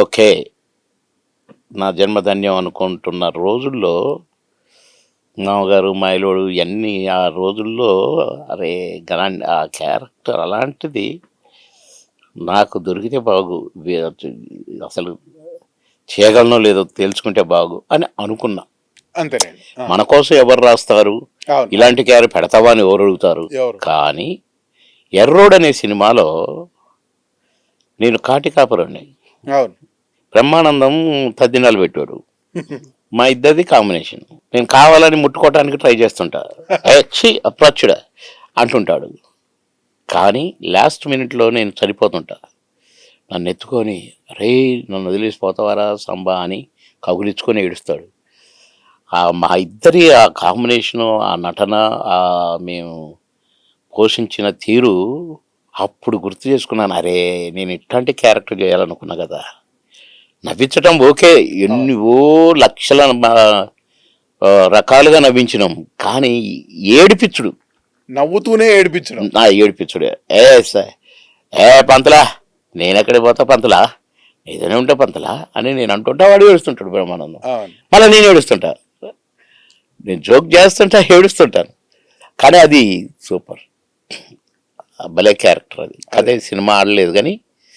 Okay, నా జన్మధన్యం అనుకుంటున్న రోజుల్లో మామగారు మాయలోడు ఇవన్నీ ఆ రోజుల్లో, అరే ఆ క్యారెక్టర్ అలాంటిది నాకు దొరికితే బాగు, అసలు చేయగలనో లేదో తెలుసుకుంటే బాగు అని అనుకున్నా. అంతేనండి. మన కోసం ఎవరు రాస్తారు, అవును. ఇలాంటి క్యారెక్టర్ పెడతావా అని ఎవరు అడుగుతారు. ఎవరు? కానీ ఎర్రోడ్ అనే సినిమాలో నేను కాటికాపురంని, అవును. బ్రహ్మానందం తద్దినాలు పెట్టాడు, మా ఇద్దరిది కాంబినేషన్. నేను కావాలని ముట్టుకోవటానికి ట్రై చేస్తుంటా, ఛీ అప్రాచ్యుడా అంటుంటాడు. కానీ లాస్ట్ మినిట్లో నేను చనిపోతుంటా, నన్ను ఎత్తుకొని రే నన్ను వదిలేసిపోతావారా సంబా అని కగులించుకొని ఏడుస్తాడు. మా ఇద్దరి ఆ కాంబినేషను, ఆ నటన, ఆ మేము పోషించిన తీరు అప్పుడు గుర్తు చేసుకున్నాను. అరే నేను ఇట్లాంటి క్యారెక్టర్ చేయాలనుకున్నా కదా. నవ్వించటం ఓకే, ఎన్నివో లక్షల రకాలుగా నవ్వించినాం, కానీ ఏడిపించుడు, నవ్వుతూనే ఏడిపించడం. ఏడిపించుడు. ఏ పంతలా నేనెక్కడికి పోతా పంతలా, ఏదైనా ఉంటే పంతలా అని నేను అంటుంటా, వాడు ఏడుస్తుంటాడు బ్రహ్మానందం. మళ్ళీ నేను ఏడుస్తుంటా, నేను జోక్ చేస్తుంటా ఏడుస్తుంటాను. కానీ అది సూపర్, భలే క్యారెక్టర్ అది. అదే సినిమా ఆడలేదు కానీ